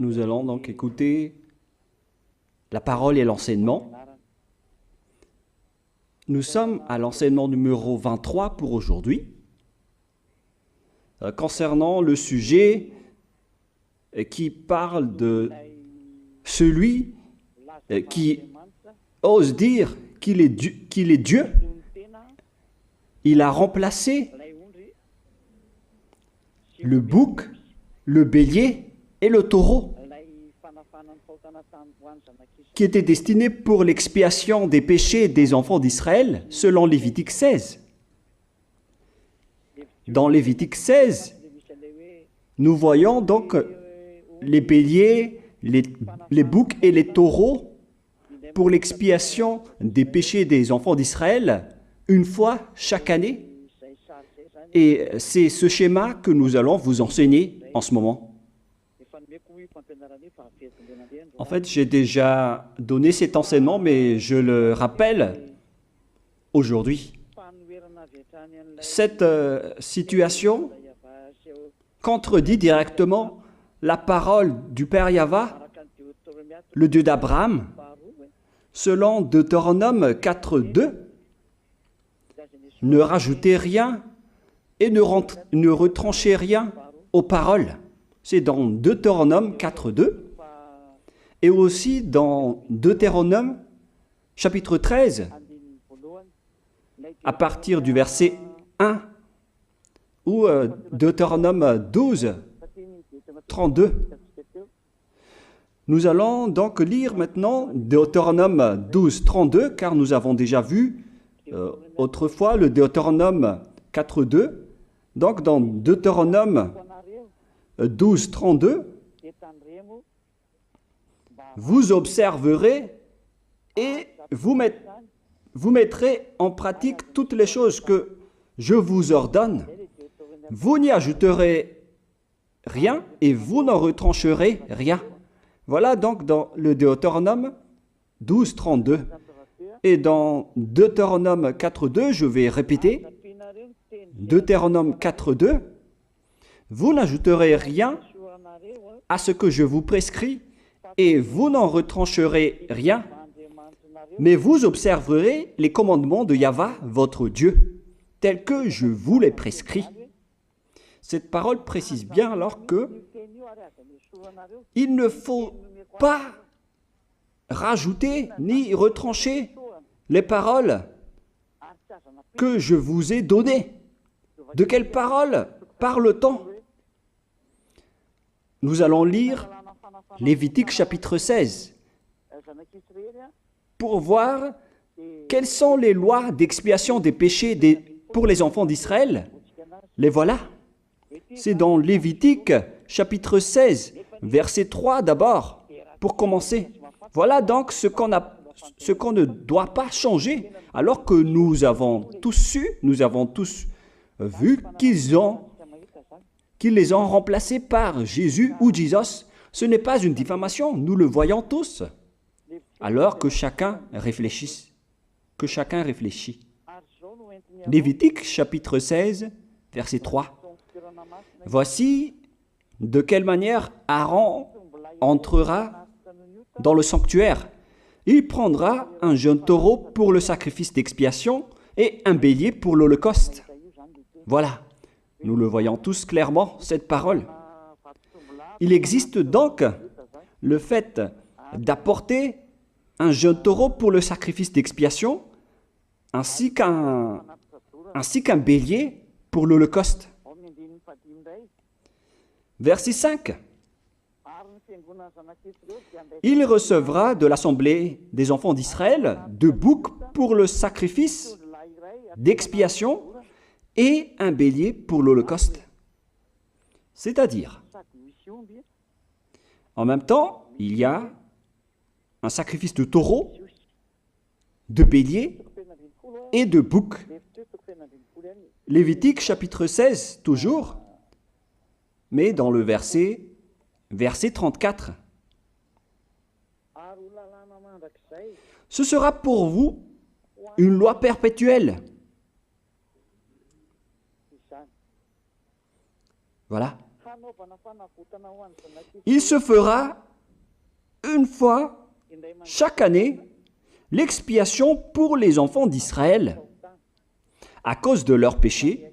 Nous allons donc écouter la parole et l'enseignement. Nous sommes à l'enseignement numéro 23 pour aujourd'hui, concernant le sujet qui parle de celui qui ose dire qu'il est Dieu. Il a remplacé le bouc, le bélier et le taureau, qui étaient destinés pour l'expiation des péchés des enfants d'Israël, selon Lévitique 16. Dans Lévitique 16, nous voyons donc les béliers, les boucs et les taureaux pour l'expiation des péchés des enfants d'Israël, une fois chaque année. Et c'est ce schéma que nous allons vous enseigner en ce moment. En fait, j'ai déjà donné cet enseignement, mais je le rappelle aujourd'hui. Cette situation contredit directement la parole du Père Yahva, le Dieu d'Abraham, selon Deutéronome 4.2. Ne rajoutez rien et ne retranchez rien aux paroles. C'est dans Deutéronome 4.2 et aussi dans Deutéronome chapitre 13, à partir du verset 1, ou Deutéronome 12, 32. Nous allons donc lire maintenant Deutéronome 12, 32, car nous avons déjà vu autrefois le Deutéronome 4.2. Donc dans Deutéronome 12, 32, vous observerez et vous mettrez en pratique toutes les choses que je vous ordonne. Vous n'y ajouterez rien et vous n'en retrancherez rien. Voilà donc dans le Deutéronome 12, 32. Et dans Deutéronome 4.2, je vais répéter, Deutéronome 4.2, vous n'ajouterez rien à ce que je vous prescris et vous n'en retrancherez rien, mais vous observerez les commandements de Yahva, votre Dieu, tels que je vous les prescris. Cette parole précise bien alors que il ne faut pas rajouter ni retrancher les paroles que je vous ai données. De quelles paroles parle-t-on? Nous allons lire Lévitique chapitre 16 pour voir quelles sont les lois d'expiation des péchés pour les enfants d'Israël. Les voilà. C'est dans Lévitique chapitre 16, verset 3 d'abord, pour commencer. Voilà donc ce qu'on ne doit pas changer, alors que nous avons tous su, nous avons tous vu qu'ils les ont remplacés par Jésus ou Jesus. Ce n'est pas une diffamation, nous le voyons tous. Alors que chacun réfléchisse, Lévitique chapitre 16, verset 3. Voici de quelle manière Aaron entrera dans le sanctuaire. Il prendra un jeune taureau pour le sacrifice d'expiation et un bélier pour l'holocauste. Voilà, nous le voyons tous clairement, cette parole. Il existe donc le fait d'apporter un jeune taureau pour le sacrifice d'expiation, ainsi qu'un bélier pour l'holocauste. Verset 5. Il recevra de l'assemblée des enfants d'Israël 2 boucs pour le sacrifice d'expiation et un bélier pour l'holocauste. C'est-à-dire, en même temps, il y a un sacrifice de taureau, de bélier et de bouc. Lévitique chapitre 16, toujours, mais dans le verset 34. Ce sera pour vous une loi perpétuelle. Voilà. Il se fera une fois chaque année l'expiation pour les enfants d'Israël à cause de leurs péchés.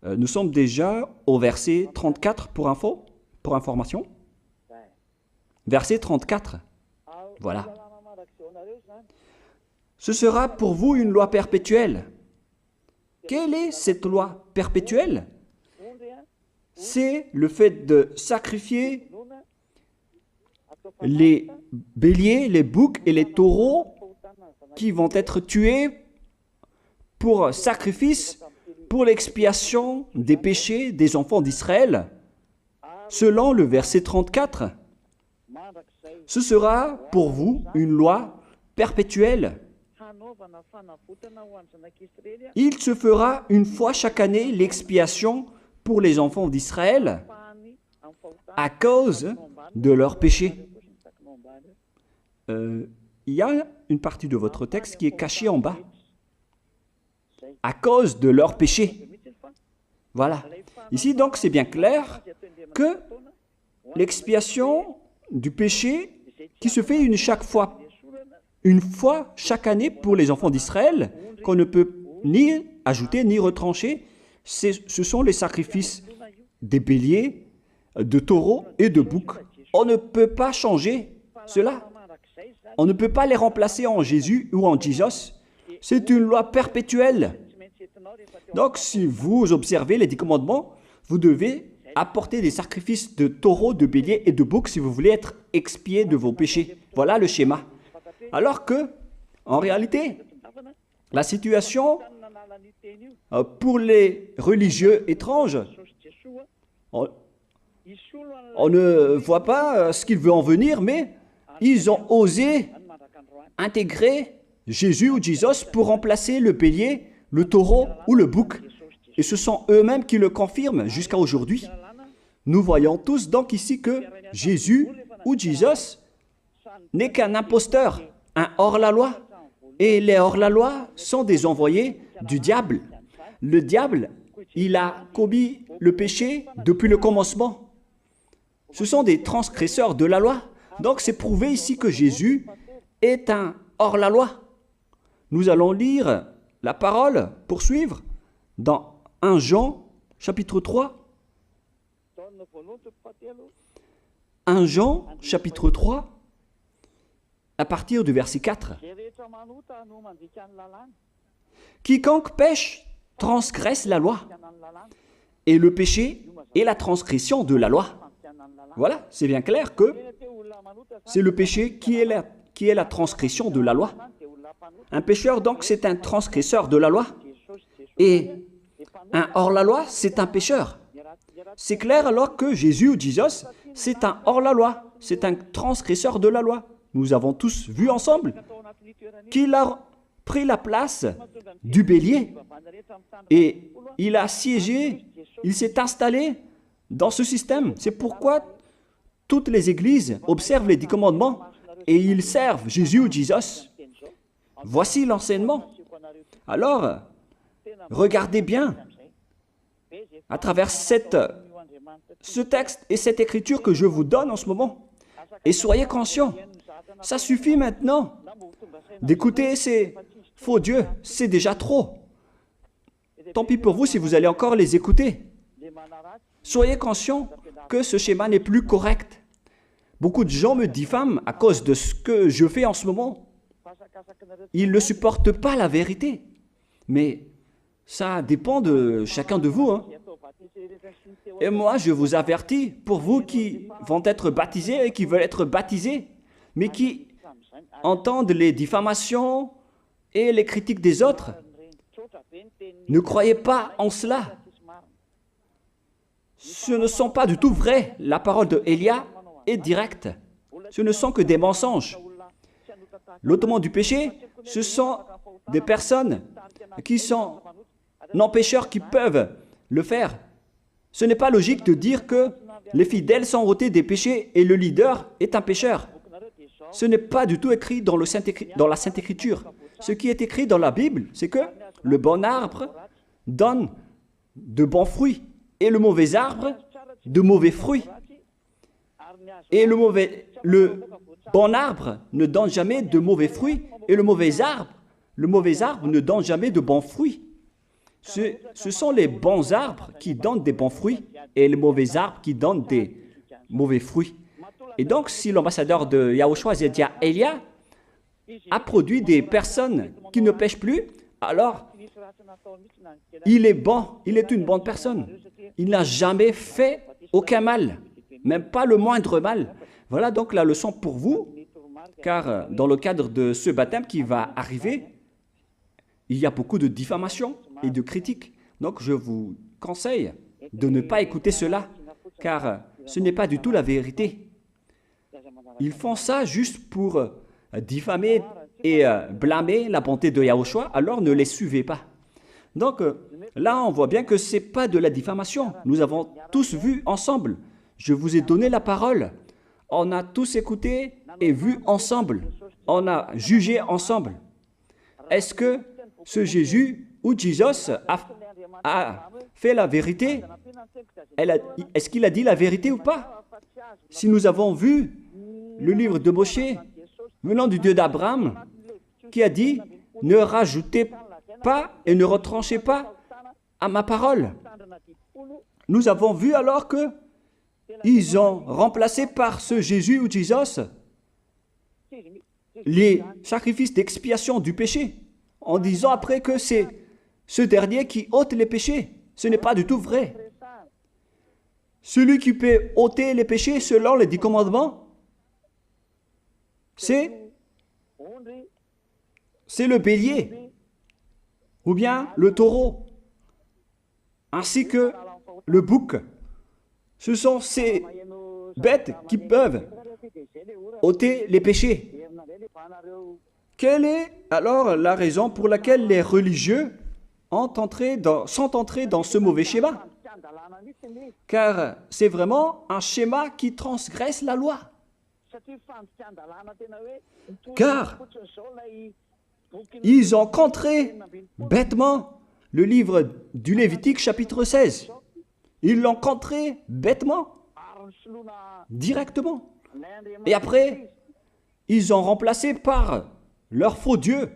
Nous sommes déjà au verset 34 pour information. Verset 34. Voilà. Ce sera pour vous une loi perpétuelle. Quelle est cette loi perpétuelle? C'est le fait de sacrifier les béliers, les boucs et les taureaux qui vont être tués pour sacrifice, pour l'expiation des péchés des enfants d'Israël. Selon le verset 34, ce sera pour vous une loi perpétuelle. Il se fera une fois chaque année l'expiation pour les enfants d'Israël à cause de leurs péchés. Il y a une partie de votre texte qui est cachée en bas. À cause de leurs péchés. Voilà. Ici, donc, c'est bien clair que l'expiation du péché qui se fait une fois chaque année pour les enfants d'Israël, qu'on ne peut ni ajouter ni retrancher, ce sont les sacrifices des béliers, de taureaux et de boucs. On ne peut pas changer cela. On ne peut pas les remplacer en Jésus ou en Jesus. C'est une loi perpétuelle. Donc, si vous observez les 10 commandements, vous devez apporter des sacrifices de taureaux, de béliers et de boucs si vous voulez être expié de vos péchés. Voilà le schéma. Alors que, en réalité, la situation pour les religieux étranges, on ne voit pas ce qu'il veut en venir, mais ils ont osé intégrer Jésus ou Jesus pour remplacer le bélier, le taureau ou le bouc. Et ce sont eux-mêmes qui le confirment jusqu'à aujourd'hui. Nous voyons tous donc ici que Jésus ou Jesus n'est qu'un imposteur, un hors-la-loi. Et les hors-la-loi sont des envoyés du diable. Le diable, il a commis le péché depuis le commencement. Ce sont des transgresseurs de la loi. Donc c'est prouvé ici que Jésus est un hors-la-loi. Nous allons lire la parole, poursuivre, dans 1 Jean, chapitre 3. 1 Jean, chapitre 3, à partir du verset 4. Quiconque pêche transgresse la loi, et le péché est la transgression de la loi. Voilà, c'est bien clair que c'est le péché qui est la transgression de la loi. Un pécheur, donc, c'est un transgresseur de la loi. Et un hors-la-loi, c'est un pécheur. C'est clair alors que Jésus ou Jesus, c'est un hors-la-loi, c'est un transgresseur de la loi. Nous avons tous vu ensemble qu'il a pris la place du bélier et il a siégé, il s'est installé dans ce système. C'est pourquoi toutes les églises observent les 10 commandements et ils servent Jésus ou Jesus. Voici l'enseignement. Alors, regardez bien à travers ce texte et cette écriture que je vous donne en ce moment. Et soyez conscients, ça suffit maintenant d'écouter ces faux dieux, c'est déjà trop. Tant pis pour vous si vous allez encore les écouter. Soyez conscients que ce schéma n'est plus correct. Beaucoup de gens me diffament à cause de ce que je fais en ce moment. Ils ne supportent pas la vérité. Mais ça dépend de chacun de vous. Et moi, je vous avertis, pour vous qui vont être baptisés et qui veulent être baptisés, mais qui entendent les diffamations et les critiques des autres, ne croyez pas en cela. Ce ne sont pas du tout vrai. La parole de Élia est directe. Ce ne sont que des mensonges. L'ôtement du péché, ce sont des personnes qui sont non-pécheurs qui peuvent le faire. Ce n'est pas logique de dire que les fidèles sont ôtés des péchés et le leader est un pécheur. Ce n'est pas du tout écrit dans la Sainte Écriture. Ce qui est écrit dans la Bible, c'est que le bon arbre donne de bons fruits et le mauvais arbre de mauvais fruits. Et le bon arbre ne donne jamais de mauvais fruits, et le mauvais arbre ne donne jamais de bons fruits. Ce sont les bons arbres qui donnent des bons fruits, et les mauvais arbres qui donnent des mauvais fruits. Et donc, si l'ambassadeur de Yahushua, Zedia Elia, a produit des personnes qui ne pêchent plus, alors il est bon, il est une bonne personne. Il n'a jamais fait aucun mal, même pas le moindre mal. Voilà donc la leçon pour vous, car dans le cadre de ce baptême qui va arriver, il y a beaucoup de diffamation et de critiques. Donc je vous conseille de ne pas écouter cela, car ce n'est pas du tout la vérité. Ils font ça juste pour diffamer et blâmer la bonté de Yahushua, alors ne les suivez pas. Donc là, on voit bien que ce n'est pas de la diffamation. Nous avons tous vu ensemble. Je vous ai donné la parole. On a tous écouté et vu ensemble. On a jugé ensemble. Est-ce que ce Jésus ou Jésus a fait la vérité? Est-ce qu'il a dit la vérité ou pas? Si nous avons vu le livre de Moshé, venant du Dieu d'Abraham, qui a dit « Ne rajoutez pas et ne retranchez pas à ma parole ». Nous avons vu alors que ils ont remplacé par ce Jésus ou Jésus les sacrifices d'expiation du péché, en disant après que c'est ce dernier qui ôte les péchés. Ce n'est pas du tout vrai. Celui qui peut ôter les péchés selon les 10 commandements, c'est le bélier, ou bien le taureau, ainsi que le bouc. Ce sont ces bêtes qui peuvent ôter les péchés. Quelle est alors la raison pour laquelle les religieux sont entrés dans ce mauvais schéma? Car c'est vraiment un schéma qui transgresse la loi. Car ils ont contré bêtement le livre du Lévitique chapitre 16. Ils l'ont contré bêtement, directement. Et après, ils ont remplacé par leur faux Dieu.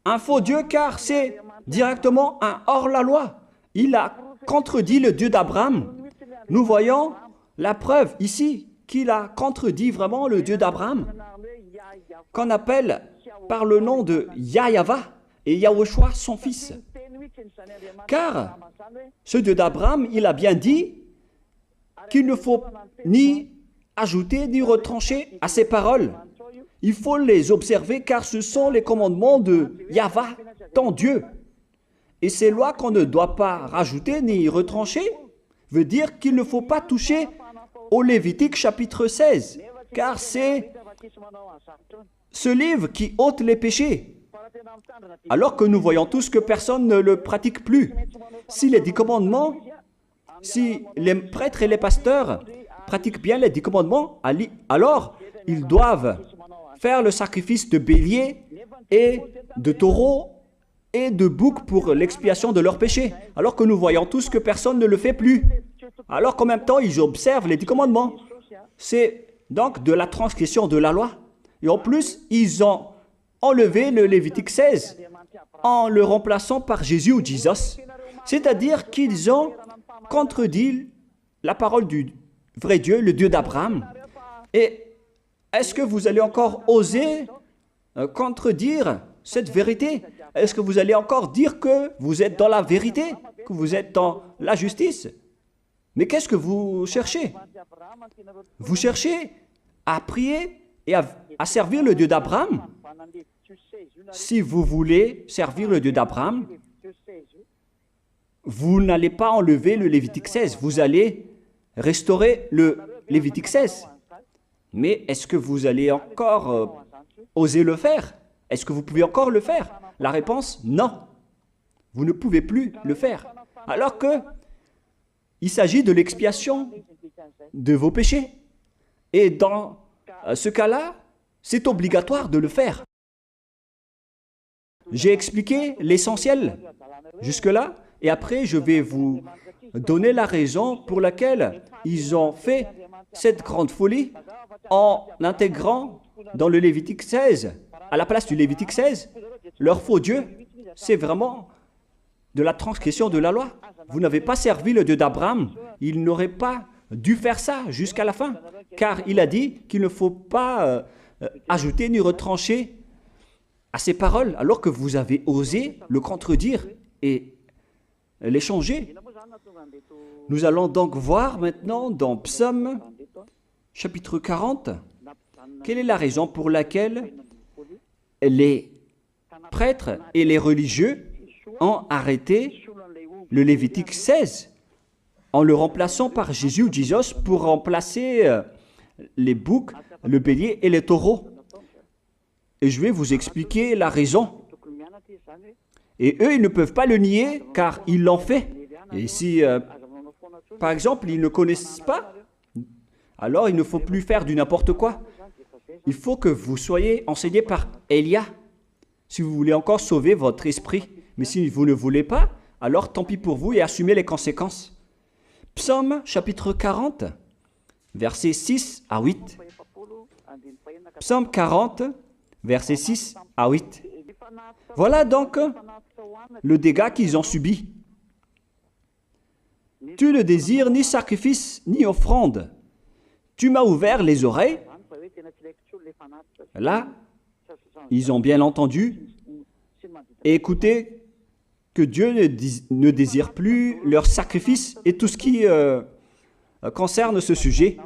Un faux Dieu car c'est directement un hors-la-loi. Il a contredit le Dieu d'Abraham. Nous voyons la preuve ici qu'il a contredit vraiment le Dieu d'Abraham, qu'on appelle par le nom de Yahava et Yahushua son fils. Car ce Dieu d'Abraham, il a bien dit qu'il ne faut ni ajouter ni retrancher à ses paroles. Il faut les observer car ce sont les commandements de Yahva, ton Dieu. Et ces lois qu'on ne doit pas rajouter ni retrancher veut dire qu'il ne faut pas toucher au Lévitique chapitre 16, car c'est ce livre qui ôte les péchés. Alors que nous voyons tous que personne ne le pratique plus. Si les 10 commandements, si les prêtres et les pasteurs pratiquent bien les 10 commandements, alors ils doivent faire le sacrifice de bélier et de taureau et de bouc pour l'expiation de leurs péchés. Alors que nous voyons tous que personne ne le fait plus. Alors qu'en même temps, ils observent les 10 commandements. C'est donc de la transgression de la loi. Et en plus, ils ont enlevé le Lévitique 16 en le remplaçant par Jésus ou Jésus. C'est-à-dire qu'ils ont contredit la parole du vrai Dieu, le Dieu d'Abraham. Et est-ce que vous allez encore oser contredire cette vérité? Est-ce que vous allez encore dire que vous êtes dans la vérité, que vous êtes dans la justice? Mais qu'est-ce que vous cherchez? Vous cherchez à prier et à servir le Dieu d'Abraham. Si vous voulez servir le Dieu d'Abraham, vous n'allez pas enlever le Lévitique 16, vous allez restaurer le Lévitique 16. Mais est-ce que vous allez encore oser le faire? Est-ce que vous pouvez encore le faire? La réponse, non. Vous ne pouvez plus le faire. Alors que il s'agit de l'expiation de vos péchés. Et dans ce cas-là, c'est obligatoire de le faire. J'ai expliqué l'essentiel jusque-là Et après, je vais vous donner la raison pour laquelle ils ont fait cette grande folie en intégrant dans le Lévitique 16, à la place du Lévitique 16, leur faux Dieu. C'est vraiment de la transgression de la loi. Vous n'avez pas servi le Dieu d'Abraham. Il n'aurait pas dû faire ça jusqu'à la fin, car il a dit qu'il ne faut pas ajouter ni retrancher à ses paroles, alors que vous avez osé le contredire et les changer. Nous allons donc voir maintenant dans Psaume chapitre 40, quelle est la raison pour laquelle les prêtres et les religieux ont arrêté le Lévitique 16 en le remplaçant par Jésus ou Jesus pour remplacer les boucs, le bélier et les taureaux. Et je vais vous expliquer la raison. Et eux, ils ne peuvent pas le nier car ils l'ont fait. Et si, par exemple, ils ne connaissent pas, alors il ne faut plus faire du n'importe quoi. Il faut que vous soyez enseigné par Élia, si vous voulez encore sauver votre esprit. Mais si vous ne voulez pas, alors tant pis pour vous et assumez les conséquences. Psaume chapitre 40, versets 6 à 8. Psaume 40, versets 6 à 8. Voilà donc le dégât qu'ils ont subi. Tu ne désires ni sacrifice ni offrande. Tu m'as ouvert les oreilles. Là, ils ont bien entendu et écouté que Dieu ne désire plus leur sacrifice et tout ce qui concerne ce sujet.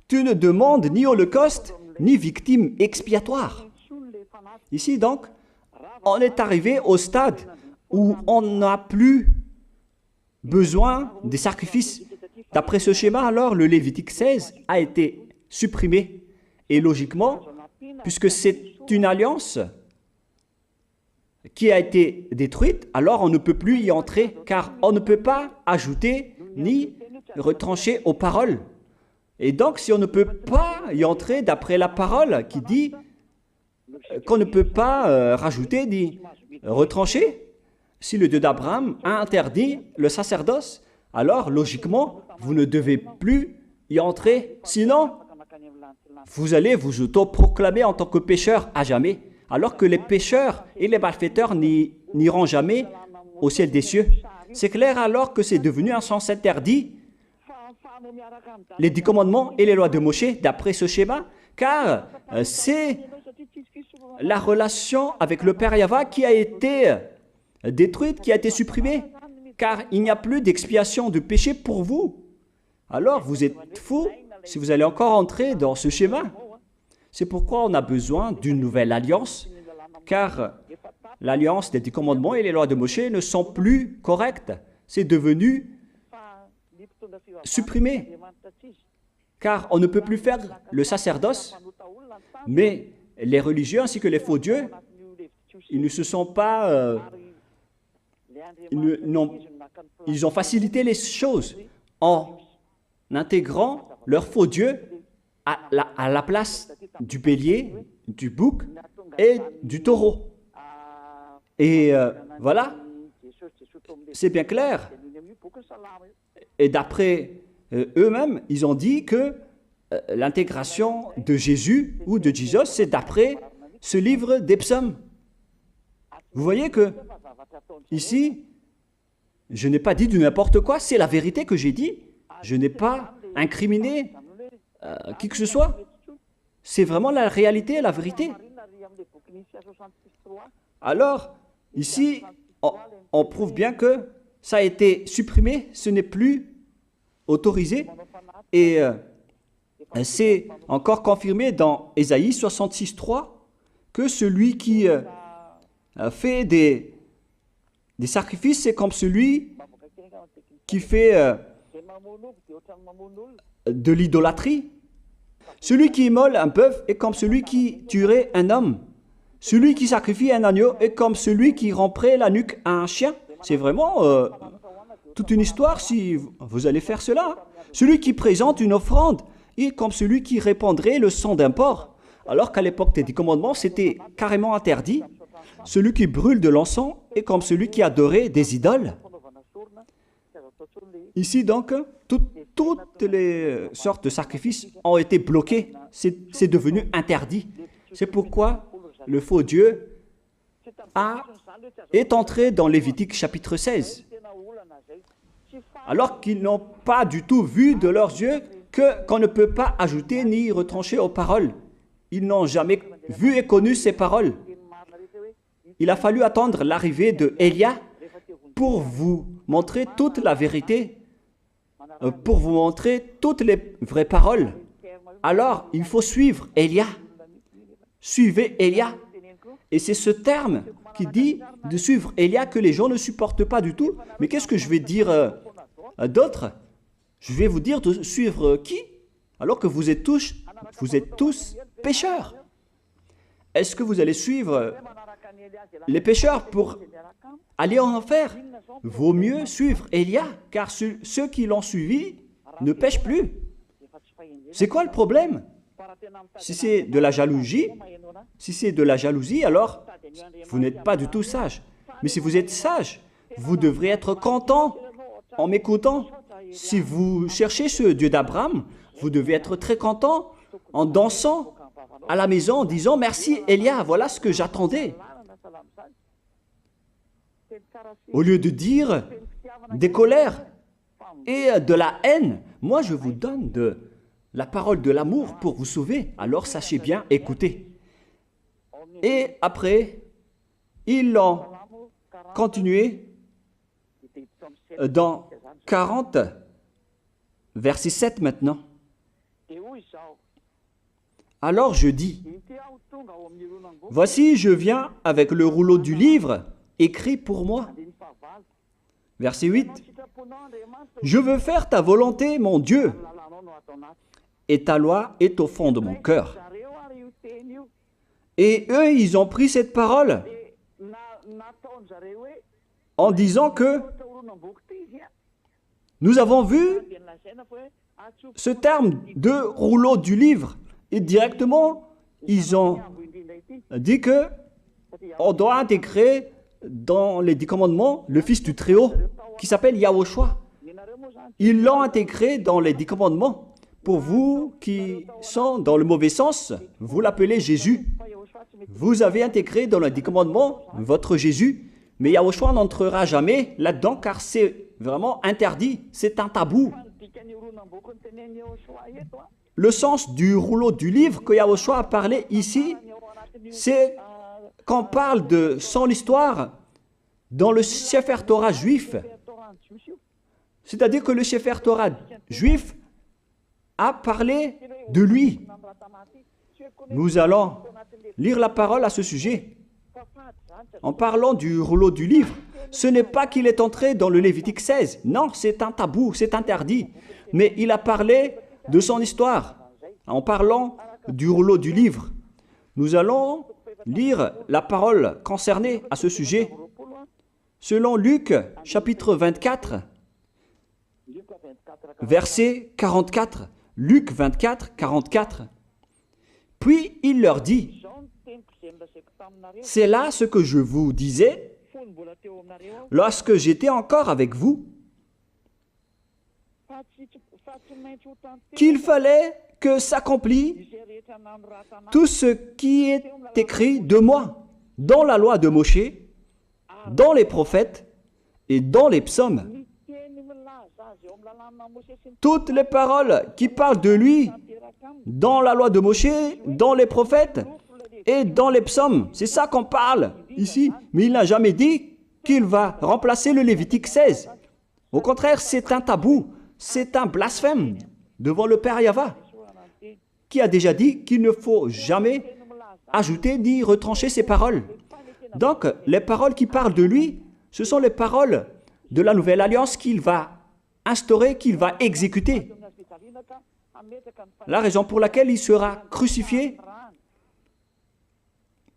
Tu ne demandes ni holocauste, ni victime expiatoire. Ici donc, on est arrivé au stade où on n'a plus besoin des sacrifices. D'après ce schéma, alors, le Lévitique 16 a été supprimé. Et logiquement, puisque c'est une alliance qui a été détruite, alors on ne peut plus y entrer, car on ne peut pas ajouter ni retrancher aux paroles. Et donc, si on ne peut pas y entrer d'après la parole qui dit qu'on ne peut pas rajouter ni retrancher, si le Dieu d'Abraham a interdit le sacerdoce, alors logiquement, vous ne devez plus y entrer. Sinon, vous allez vous autoproclamer en tant que pécheur à jamais, alors que les pécheurs et les malfaiteurs n'iront jamais au ciel des cieux. C'est clair alors que c'est devenu un sens interdit, les 10 commandements et les lois de Moïse, d'après ce schéma, car c'est la relation avec le Père Yahva qui a été détruite, qui a été supprimée, car il n'y a plus d'expiation de péché pour vous. Alors vous êtes fous si vous allez encore entrer dans ce schéma. C'est pourquoi on a besoin d'une nouvelle alliance, car l'alliance des 10 commandements et les lois de Moïse ne sont plus correctes. C'est devenu supprimé, car on ne peut plus faire le sacerdoce, mais les religieux ainsi que les faux dieux, ils ne se sont pas... ils ont facilité les choses en intégrant leur faux dieu à la place du bélier, du bouc et du taureau. Et voilà, c'est bien clair. Et d'après eux-mêmes, ils ont dit que l'intégration de Jésus ou de Jesus, c'est d'après ce livre des psaumes. Vous voyez que ici, je n'ai pas dit du n'importe quoi, c'est la vérité que j'ai dit. Je n'ai pas incriminé qui que ce soit. C'est vraiment la réalité, la vérité. Alors, ici, on prouve bien que ça a été supprimé, ce n'est plus autorisé. Et c'est encore confirmé dans Ésaïe 66.3 que celui qui fait des sacrifices, c'est comme celui qui fait de l'idolâtrie. Celui qui immole un bœuf est comme celui qui tuerait un homme. Celui qui sacrifie un agneau est comme celui qui romprait la nuque à un chien. C'est vraiment toute une histoire si vous allez faire cela. Celui qui présente une offrande est comme celui qui répandrait le sang d'un porc. Alors qu'à l'époque des 10 commandements, c'était carrément interdit. celui qui brûle de l'encens est comme celui qui adorait des idoles. Ici donc, toutes les sortes de sacrifices ont été bloqués. C'est devenu interdit. C'est pourquoi le faux Dieu est entré dans Lévitique chapitre 16. Alors qu'ils n'ont pas du tout vu de leurs yeux qu'on ne peut pas ajouter ni retrancher aux paroles. Ils n'ont jamais vu et connu ces paroles. Il a fallu attendre l'arrivée de Élia pour vous montrer toute la vérité, pour vous montrer toutes les vraies paroles. Alors, il faut suivre Élia. Suivez Élia. Et c'est ce terme qui dit de suivre Élia que les gens ne supportent pas du tout. Mais qu'est-ce que je vais dire d'autre? Je vais vous dire de suivre qui? Alors que vous êtes tous pécheurs. Est-ce que vous allez suivre les pécheurs pour aller en enfer? Vaut mieux suivre Élia, car ceux qui l'ont suivi ne pêchent plus. C'est quoi le problème? Si c'est de la jalousie, alors vous n'êtes pas du tout sage. Mais si vous êtes sage, vous devrez être content en m'écoutant. Si vous cherchez ce Dieu d'Abraham, vous devez être très content en dansant à la maison en disant « Merci Élia, voilà ce que j'attendais ». Au lieu de dire des colères et de la haine, moi je vous donne de la parole de l'amour pour vous sauver. Alors sachez bien écouter. Et après, ils l'ont continué dans 40, verset 7 maintenant. Alors je dis, voici je viens avec le rouleau du livre écrit pour moi. Verset 8, je veux faire ta volonté, mon Dieu, et ta loi est au fond de mon cœur. Et eux, ils ont pris cette parole en disant que nous avons vu ce terme de rouleau du livre. Et directement, ils ont dit que on doit intégrer dans les 10 commandements le Fils du Très-Haut qui s'appelle Yahushua. Ils l'ont intégré dans les 10 commandements. Pour vous qui sont dans le mauvais sens, vous l'appelez Jésus. Vous avez intégré dans les 10 commandements votre Jésus, mais Yahushua n'entrera jamais là-dedans car c'est vraiment interdit, c'est un tabou. Le sens du rouleau du livre que Yahushua a parlé ici, c'est qu'on parle de son histoire dans le Sefer Torah juif. C'est-à-dire que le Sefer Torah juif a parlé de lui. Nous allons lire la parole à ce sujet. En parlant du rouleau du livre, ce n'est pas qu'il est entré dans le Lévitique 16. Non, c'est un tabou, c'est interdit. Mais il a parlé de son histoire. En parlant du rouleau du livre, nous allons lire la parole concernée à ce sujet. Selon Luc, chapitre 24, verset 44. Luc 24, 44. Puis il leur dit, « C'est là ce que je vous disais lorsque j'étais encore avec vous, qu'il fallait que s'accomplisse tout ce qui est écrit de moi dans la loi de Moshe, dans les prophètes et dans les psaumes. » Toutes les paroles qui parlent de lui dans la loi de Moshe, dans les prophètes et dans les psaumes. C'est ça qu'on parle ici. Mais il n'a jamais dit qu'il va remplacer le Lévitique 16. Au contraire, c'est un tabou, c'est un blasphème devant le Père Yahva, qui a déjà dit qu'il ne faut jamais ajouter ni retrancher ses paroles. Donc, les paroles qui parlent de lui, ce sont les paroles de la nouvelle alliance qu'il va instaurer, qu'il va exécuter. La raison pour laquelle il sera crucifié,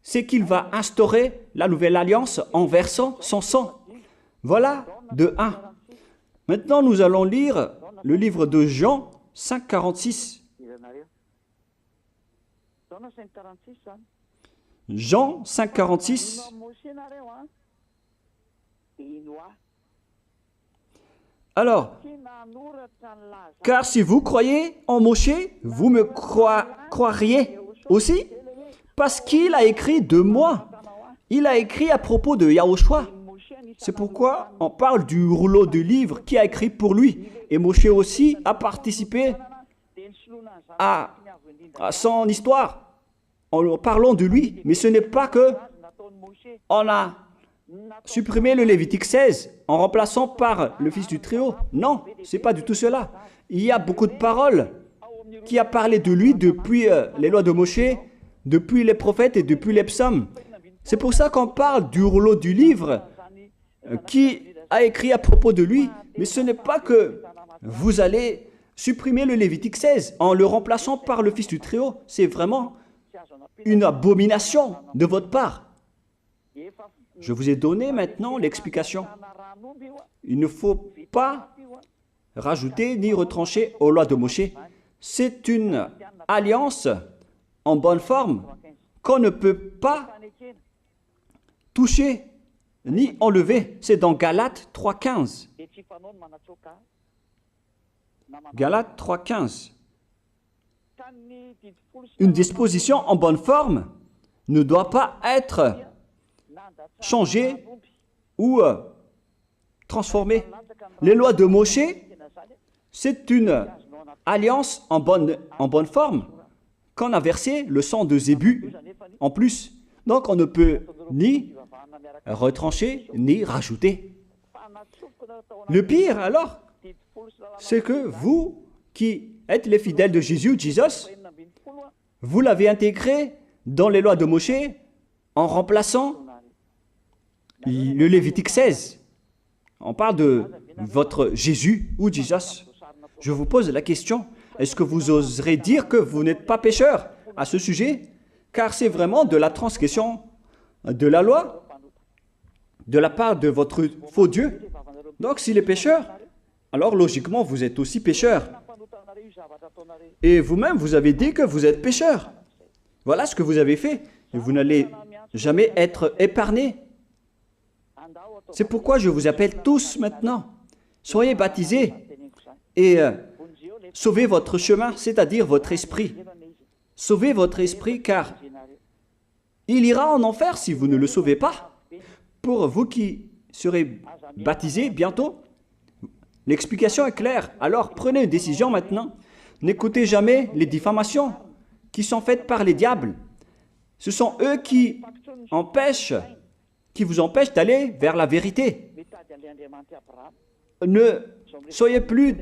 c'est qu'il va instaurer la nouvelle alliance en versant son sang. Voilà de 1. Maintenant, nous allons lire le livre de Jean 5, 46. Jean 5, 46. Alors, car si vous croyez en Moshe, vous me croiriez aussi, parce qu'il a écrit de moi. Il a écrit à propos de Yahushua. C'est pourquoi on parle du rouleau de livres qui a écrit pour lui. Et Moshe aussi a participé à son histoire en parlant de lui. Mais ce n'est pas que on a supprimé le Lévitique 16 en remplaçant par le fils du Très-Haut. Non, ce n'est pas du tout cela. Il y a beaucoup de paroles qui a parlé de lui depuis les lois de Moshe, depuis les prophètes et depuis les psaumes. C'est pour ça qu'on parle du rouleau du livre qui a écrit à propos de lui. Mais ce n'est pas que vous allez supprimer le Lévitique 16 en le remplaçant par le fils du Très-Haut. C'est vraiment une abomination de votre part. Je vous ai donné maintenant l'explication. Il ne faut pas rajouter ni retrancher aux lois de Moshe. C'est une alliance en bonne forme qu'on ne peut pas toucher ni enlever. C'est dans Galates 3,15. Galates 3,15. Une disposition en bonne forme ne doit pas être changée ou transformée. Les lois de Moshe, c'est une alliance en bonne forme qu'on a versé le sang de Zébu en plus. Donc on ne peut ni retrancher ni rajouter. Le pire alors, c'est que vous qui êtes les fidèles de Jésus, vous l'avez intégré dans les lois de Moshe en remplaçant le Lévitique 16. On parle de votre Jésus ou Jesus. Je vous pose la question, est-ce que vous oserez dire que vous n'êtes pas pécheur à ce sujet? Car c'est vraiment de la transgression de la loi de la part de votre faux Dieu. Donc s'il est pécheur, alors logiquement vous êtes aussi pécheur. Et vous-même, vous avez dit que vous êtes pécheur. Voilà ce que vous avez fait. Et vous n'allez jamais être épargné. C'est pourquoi je vous appelle tous maintenant. Soyez baptisés et sauvez votre chemin, c'est-à-dire votre esprit. Sauvez votre esprit car il ira en enfer si vous ne le sauvez pas. Pour vous qui serez baptisés bientôt, l'explication est claire. Alors prenez une décision maintenant. N'écoutez jamais les diffamations qui sont faites par les diables. Ce sont eux qui vous empêchent d'aller vers la vérité. Ne soyez plus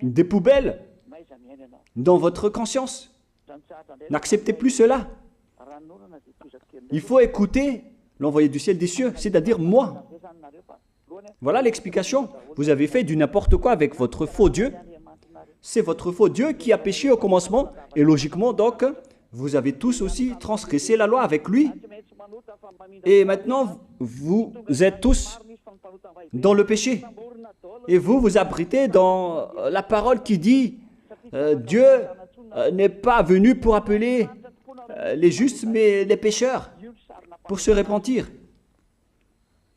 des poubelles dans votre conscience. N'acceptez plus cela. Il faut écouter l'envoyé du ciel des cieux, c'est-à-dire moi. Voilà l'explication. Vous avez fait du n'importe quoi avec votre faux Dieu. C'est votre faux Dieu qui a péché au commencement. Et logiquement, donc, vous avez tous aussi transgressé la loi avec lui. Et maintenant, vous êtes tous dans le péché. Et vous vous abritez dans la parole qui dit Dieu n'est pas venu pour appeler les justes, mais les pécheurs, pour se repentir.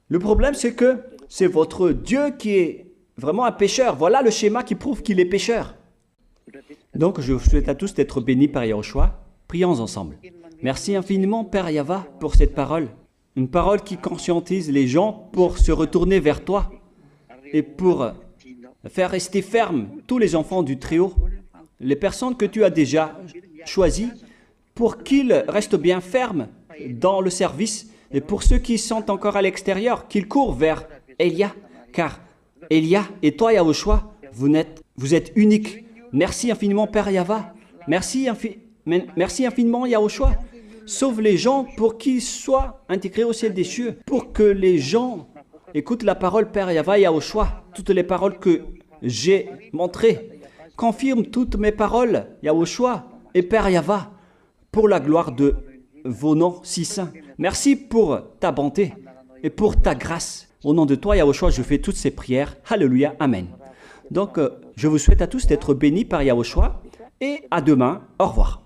Le problème, c'est que c'est votre Dieu qui est vraiment un pécheur. Voilà le schéma qui prouve qu'il est pécheur. Donc, je vous souhaite à tous d'être bénis par Yahushua. Prions ensemble. Merci infiniment, Père Yahva, pour cette parole. Une parole qui conscientise les gens pour se retourner vers toi et pour faire rester fermes tous les enfants du Très-Haut, les personnes que tu as déjà choisies, pour qu'ils restent bien fermes dans le service, et pour ceux qui sont encore à l'extérieur, qu'ils courent vers Elia, car Elia et toi, Yahushua, vous êtes uniques. Merci infiniment, Père Yahva. Merci infiniment, Yahushua. Sauve les gens pour qu'ils soient intégrés au ciel des cieux, pour que les gens écoutent la parole, Père Yahva, Yahushua, toutes les paroles que j'ai montrées. Confirme toutes mes paroles, Yahushua et Père Yahva, pour la gloire de vos noms si saints. Merci pour ta bonté et pour ta grâce. Au nom de toi, Yahushua, je fais toutes ces prières. Alléluia, Amen. Donc, je vous souhaite à tous d'être bénis par Yahushua et à demain. Au revoir.